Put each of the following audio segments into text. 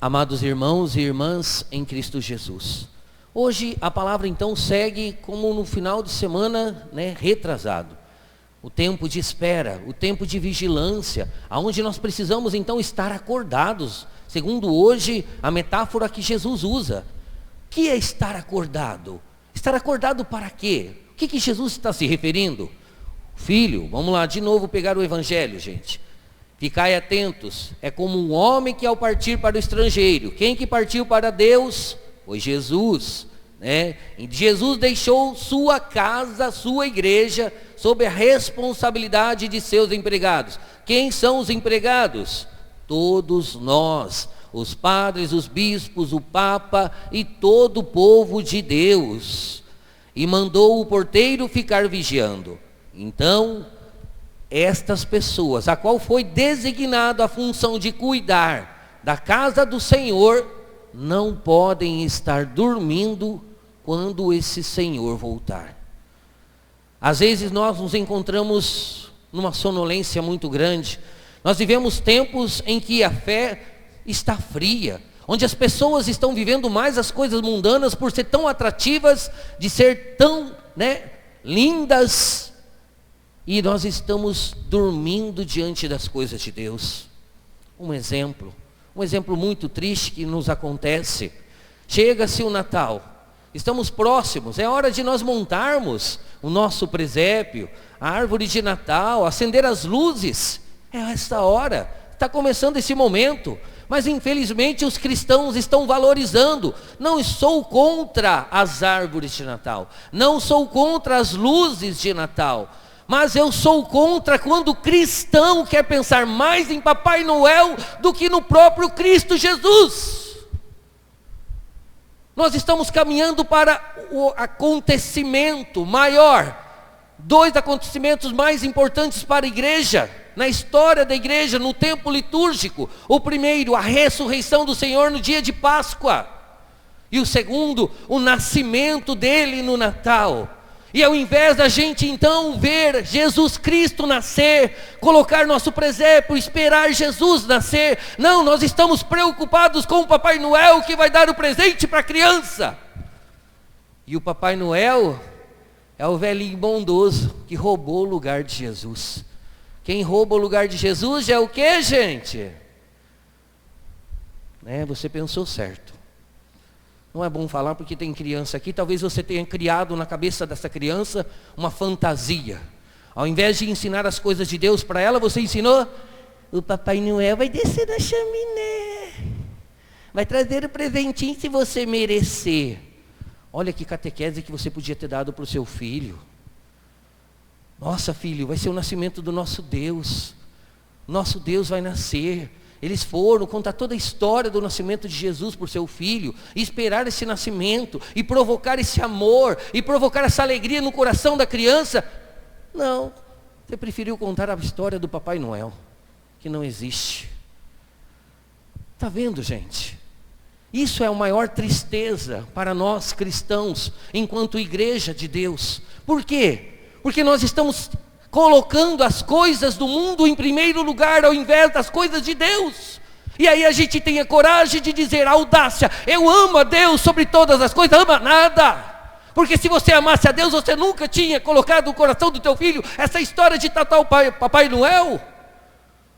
Amados irmãos e irmãs em Cristo Jesus. Hoje a palavra então segue como no final de semana, retrasado. O tempo de espera, o tempo de vigilância, aonde nós precisamos então estar acordados, segundo hoje a metáfora que Jesus usa. O que é estar acordado? Estar acordado para quê? O que Jesus está se referindo? Filho, vamos lá de novo pegar o evangelho, gente. Ficai atentos, é como um homem que ao partir para o estrangeiro. Quem que partiu para Deus? Foi Jesus, E Jesus deixou sua casa, sua igreja, sob a responsabilidade de seus empregados. Quem são os empregados? Todos nós, os padres, os bispos, o Papa e todo o povo de Deus. E mandou o porteiro ficar vigiando. Então, estas pessoas, a qual foi designado a função de cuidar da casa do Senhor, não podem estar dormindo quando esse Senhor voltar. Às vezes nós nos encontramos numa sonolência muito grande. Nós vivemos tempos em que a fé está fria, onde as pessoas estão vivendo mais as coisas mundanas por ser tão atrativas, de ser tão lindas, e nós estamos dormindo diante das coisas de Deus. Um exemplo muito triste que nos acontece. Chega-se o Natal, estamos próximos, é hora de nós montarmos o nosso presépio, a árvore de Natal, acender as luzes. É esta hora, está começando esse momento. Mas infelizmente os cristãos estão valorizando. Não sou contra as árvores de Natal, não sou contra as luzes de Natal, mas eu sou contra quando o cristão quer pensar mais em Papai Noel do que no próprio Cristo Jesus. Nós estamos caminhando para o acontecimento maior, 2 acontecimentos mais importantes para a igreja, na história da igreja, no tempo litúrgico. O primeiro, a ressurreição do Senhor no dia de Páscoa. E o segundo, o nascimento dele no Natal. E ao invés da gente então ver Jesus Cristo nascer, colocar nosso presépio, esperar Jesus nascer, não, nós estamos preocupados com o Papai Noel que vai dar o presente para a criança. E o Papai Noel é o velhinho bondoso que roubou o lugar de Jesus. Quem rouba o lugar de Jesus é o que, gente? Você pensou certo. Não é bom falar porque tem criança aqui. Talvez você tenha criado na cabeça dessa criança uma fantasia. Ao invés de ensinar as coisas de Deus para ela, você ensinou: o Papai Noel vai descer na chaminé, vai trazer o presentinho se você merecer. Olha que catequese que você podia ter dado para o seu filho. Nossa, filho, vai ser o nascimento do nosso Deus. Nosso Deus vai nascer. Eles foram contar toda a história do nascimento de Jesus por seu filho, e esperar esse nascimento, e provocar esse amor, e provocar essa alegria no coração da criança. Não, você preferiu contar a história do Papai Noel, que não existe. Está vendo, gente? Isso é a maior tristeza para nós cristãos, enquanto igreja de Deus. Por quê? Porque nós estamos colocando as coisas do mundo em primeiro lugar, ao invés das coisas de Deus. E aí a gente tem a coragem de dizer, a audácia: eu amo a Deus sobre todas as coisas. Ama nada, porque se você amasse a Deus, você nunca tinha colocado no coração do teu filho essa história de tratar o Papai Noel.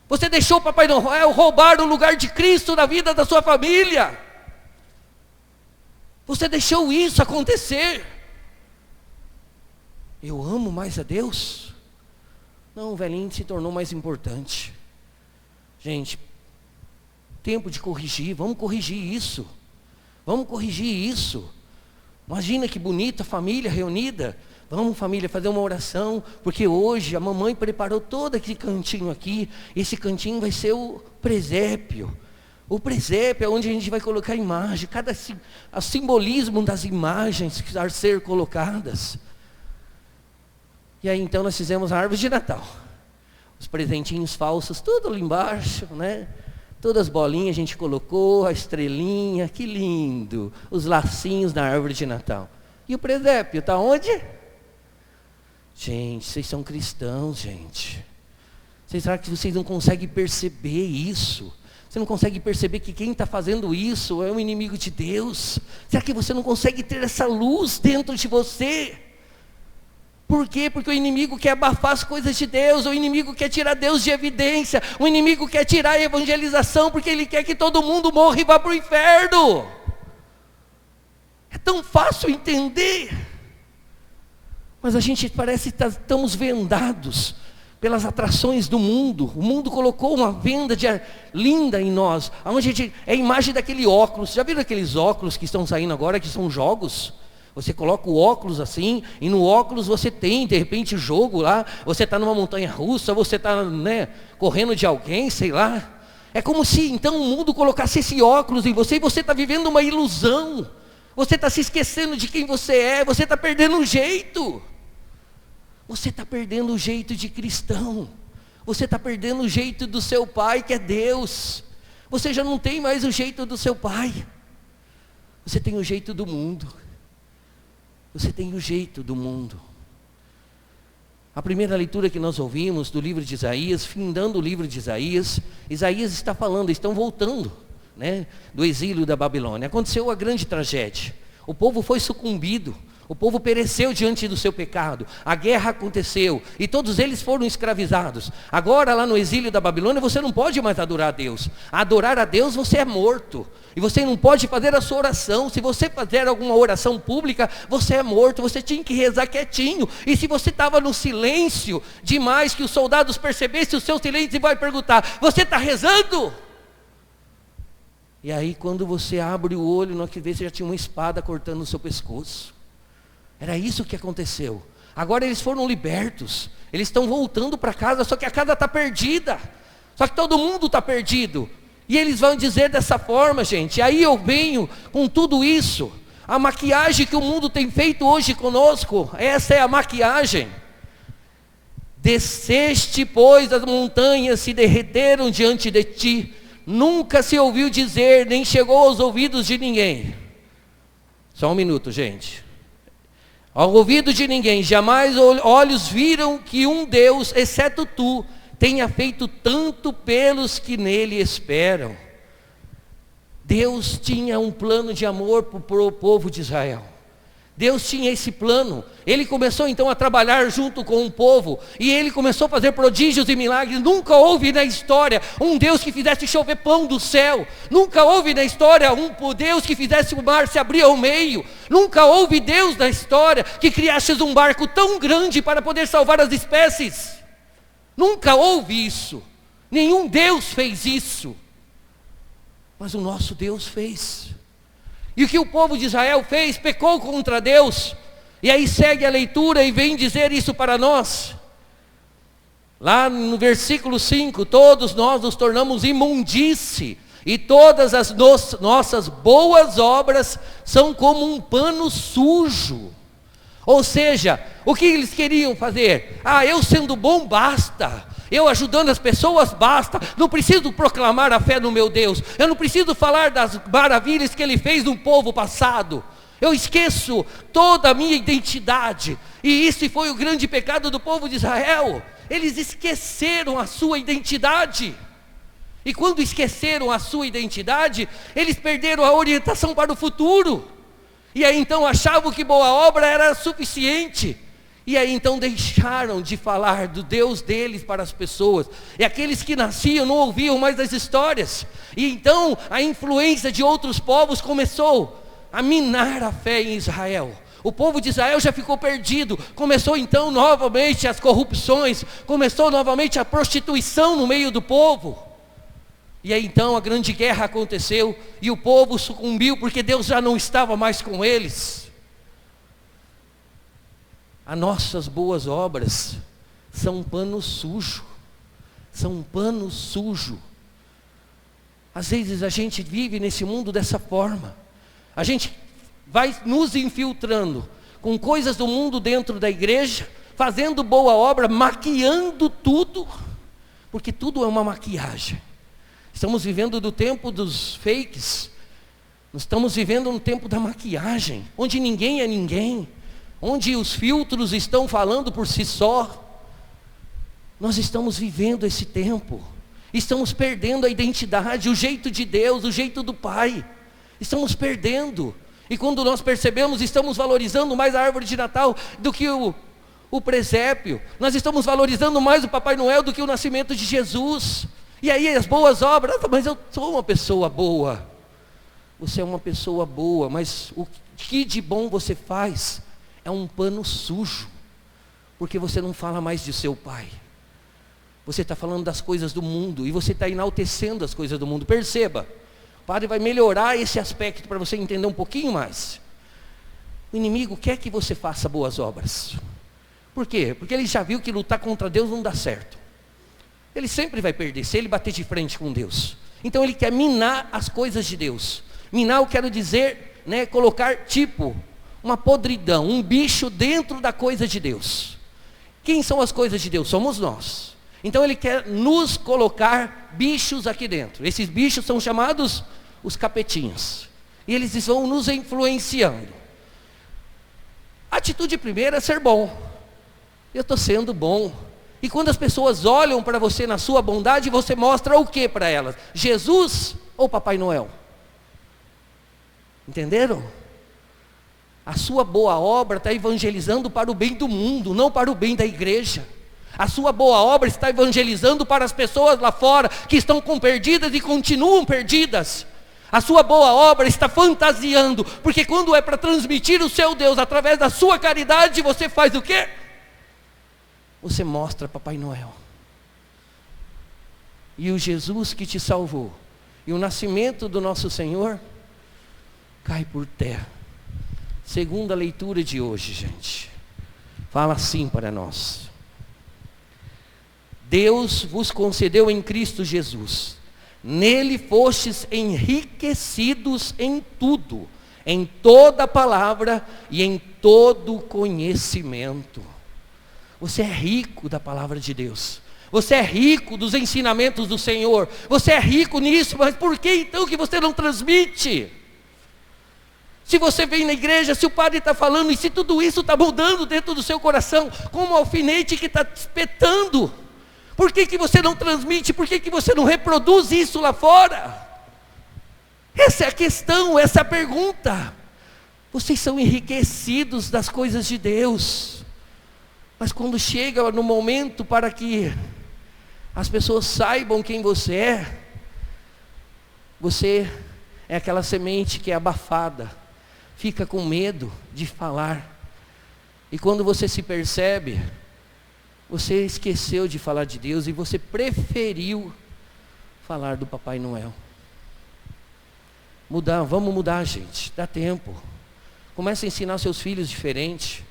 Você deixou o Papai Noel roubar o lugar de Cristo na vida da sua família. Você deixou isso acontecer. Eu amo mais a Deus? Não, o velhinho se tornou mais importante. Gente, tempo de corrigir, vamos corrigir isso. Vamos corrigir isso. Imagina que bonita família reunida. Vamos, família, fazer uma oração, porque hoje a mamãe preparou todo aquele cantinho aqui. Esse cantinho vai ser o presépio. O presépio é onde a gente vai colocar a imagem, o simbolismo das imagens que vão ser colocadas. E aí então nós fizemos a árvore de Natal. Os presentinhos falsos, tudo ali embaixo, Todas as bolinhas a gente colocou, a estrelinha, que lindo. Os lacinhos na árvore de Natal. E o presépio, está onde? Gente, vocês são cristãos, gente. Será que vocês não conseguem perceber isso? Você não consegue perceber que quem está fazendo isso é um inimigo de Deus? Será que você não consegue ter essa luz dentro de você? Por quê? Porque o inimigo quer abafar as coisas de Deus, o inimigo quer tirar Deus de evidência, o inimigo quer tirar a evangelização, porque ele quer que todo mundo morra e vá para o inferno. É tão fácil entender, mas a gente parece que estamos vendados pelas atrações do mundo. O mundo colocou uma venda linda em nós, onde é a imagem daquele óculos. Já viram aqueles óculos que estão saindo agora, que são jogos? Você coloca o óculos assim, e no óculos você tem, de repente, jogo lá. Você está numa montanha russa, você está correndo de alguém, sei lá. É como se então o mundo colocasse esse óculos em você, e você está vivendo uma ilusão. Você está se esquecendo de quem você é, você está perdendo o jeito. Você está perdendo o jeito de cristão. Você está perdendo o jeito do seu pai, que é Deus. Você já não tem mais o jeito do seu pai. Você tem o jeito do mundo. Você tem o jeito do mundo. A primeira leitura que nós ouvimos do livro de Isaías, findando o livro de Isaías, Isaías está falando, estão voltando, do exílio da Babilônia. Aconteceu a grande tragédia. O povo foi sucumbido. O povo pereceu diante do seu pecado, a guerra aconteceu, e todos eles foram escravizados. Agora lá no exílio da Babilônia, você não pode mais adorar a Deus. Adorar a Deus, você é morto, e você não pode fazer a sua oração. Se você fizer alguma oração pública, você é morto, você tinha que rezar quietinho. E se você estava no silêncio demais, que os soldados percebessem o seu silêncio, e vai perguntar, você está rezando? E aí quando você abre o olho, no que vê, você já tinha uma espada cortando o seu pescoço. Era isso que aconteceu. Agora eles foram libertos, eles estão voltando para casa, só que a casa está perdida, só que todo mundo está perdido, e eles vão dizer dessa forma, gente. E aí eu venho com tudo isso, a maquiagem que o mundo tem feito hoje conosco, essa é a maquiagem. Desceste, pois as montanhas se derreteram diante de ti, nunca se ouviu dizer, nem chegou aos ouvidos de ninguém. Só um minuto, gente. Ao ouvido de ninguém, jamais olhos viram que um Deus, exceto tu, tenha feito tanto pelos que nele esperam. Deus tinha um plano de amor para o povo de Israel. Deus tinha esse plano. Ele começou então a trabalhar junto com o povo, e ele começou a fazer prodígios e milagres. Nunca houve na história um Deus que fizesse chover pão do céu. Nunca houve na história um Deus que fizesse o mar se abrir ao meio. Nunca houve Deus na história que criasse um barco tão grande para poder salvar as espécies. Nunca houve isso. Nenhum Deus fez isso. Mas o nosso Deus fez. E o que o povo de Israel fez? Pecou contra Deus. E aí segue a leitura e vem dizer isso para nós. Lá no versículo 5, todos nós nos tornamos imundície, e todas as nossas boas obras são como um pano sujo. Ou seja, o que eles queriam fazer? Eu sendo bom basta, eu ajudando as pessoas basta, não preciso proclamar a fé no meu Deus, eu não preciso falar das maravilhas que Ele fez no povo passado, eu esqueço toda a minha identidade. E isso foi o grande pecado do povo de Israel. Eles esqueceram a sua identidade, e quando esqueceram a sua identidade, eles perderam a orientação para o futuro. E aí então achavam que boa obra era suficiente. E aí então deixaram de falar do Deus deles para as pessoas. E aqueles que nasciam não ouviam mais as histórias. E então a influência de outros povos começou a minar a fé em Israel. O povo de Israel já ficou perdido. Começou então novamente as corrupções. Começou novamente a prostituição no meio do povo. E aí então a grande guerra aconteceu, e o povo sucumbiu, porque Deus já não estava mais com eles. As nossas boas obras são um pano sujo, são um pano sujo. Às vezes a gente vive nesse mundo dessa forma, a gente vai nos infiltrando com coisas do mundo dentro da igreja, fazendo boa obra, maquiando tudo, porque tudo é uma maquiagem. Estamos vivendo do tempo dos fakes. Nós estamos vivendo no tempo da maquiagem, onde ninguém é ninguém, onde os filtros estão falando por si só. Nós estamos vivendo esse tempo. Estamos perdendo a identidade, o jeito de Deus, o jeito do Pai. Estamos perdendo. E quando nós percebemos, estamos valorizando mais a árvore de Natal do que o presépio. Nós estamos valorizando mais o Papai Noel do que o nascimento de Jesus. E aí as boas obras, mas eu sou uma pessoa boa. Você é uma pessoa boa, mas o que de bom você faz é um pano sujo. Porque você não fala mais de seu Pai. Você está falando das coisas do mundo e você está enaltecendo as coisas do mundo. Perceba. O Padre vai melhorar esse aspecto para você entender um pouquinho mais. O inimigo quer que você faça boas obras. Por quê? Porque ele já viu que lutar contra Deus não dá certo. Ele sempre vai perder, se ele bater de frente com Deus. Então ele quer minar as coisas de Deus. Minar, eu quero dizer, colocar tipo, uma podridão, um bicho dentro da coisa de Deus. Quem são as coisas de Deus? Somos nós. Então ele quer nos colocar bichos aqui dentro. Esses bichos são chamados os capetinhos. E eles vão nos influenciando. A atitude primeira é ser bom. Eu estou sendo bom. E quando as pessoas olham para você na sua bondade, você mostra o que para elas? Jesus ou Papai Noel? Entenderam? A sua boa obra está evangelizando para o bem do mundo, não para o bem da igreja. A sua boa obra está evangelizando para as pessoas lá fora que estão perdidas e continuam perdidas. A sua boa obra está fantasiando, porque quando é para transmitir o seu Deus através da sua caridade, você faz o quê? Você mostra Papai Noel. E o Jesus que te salvou, e o nascimento do nosso Senhor, cai por terra. Segunda leitura de hoje, gente. Fala assim para nós. Deus vos concedeu em Cristo Jesus. Nele fostes enriquecidos em tudo, em toda palavra e em todo conhecimento. Você é rico da palavra de Deus. Você é rico dos ensinamentos do Senhor. Você é rico nisso, mas por que então que você não transmite? Se você vem na igreja, se o padre está falando, e se tudo isso está mudando dentro do seu coração, como um alfinete que está espetando, por que você não transmite? Por que você não reproduz isso lá fora? Essa é a questão, essa é a pergunta. Vocês são enriquecidos das coisas de Deus, mas quando chega no momento para que as pessoas saibam quem você é aquela semente que é abafada, fica com medo de falar, e quando você se percebe, você esqueceu de falar de Deus e você preferiu falar do Papai Noel. Vamos mudar, gente, dá tempo. Comece a ensinar seus filhos diferente.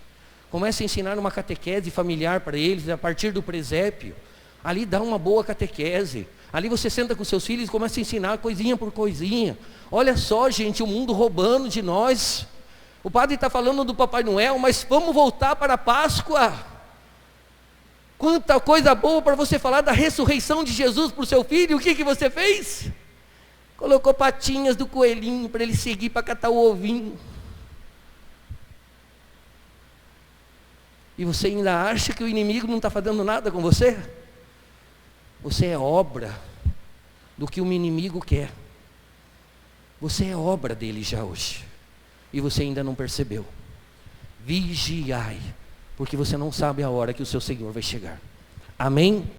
Comece a ensinar uma catequese familiar para eles a partir do presépio. Ali dá uma boa catequese. Ali você senta com seus filhos e começa a ensinar coisinha por coisinha. Olha só, gente, o mundo roubando de nós. O padre está falando do Papai Noel, mas vamos voltar para a Páscoa. Quanta coisa boa para você falar da ressurreição de Jesus para o seu filho. O que você fez? Colocou patinhas do coelhinho para ele seguir para catar o ovinho. E você ainda acha que o inimigo não está fazendo nada com você? Você é obra do que o inimigo quer. Você é obra dele já hoje. E você ainda não percebeu. Vigiai, porque você não sabe a hora que o seu Senhor vai chegar. Amém?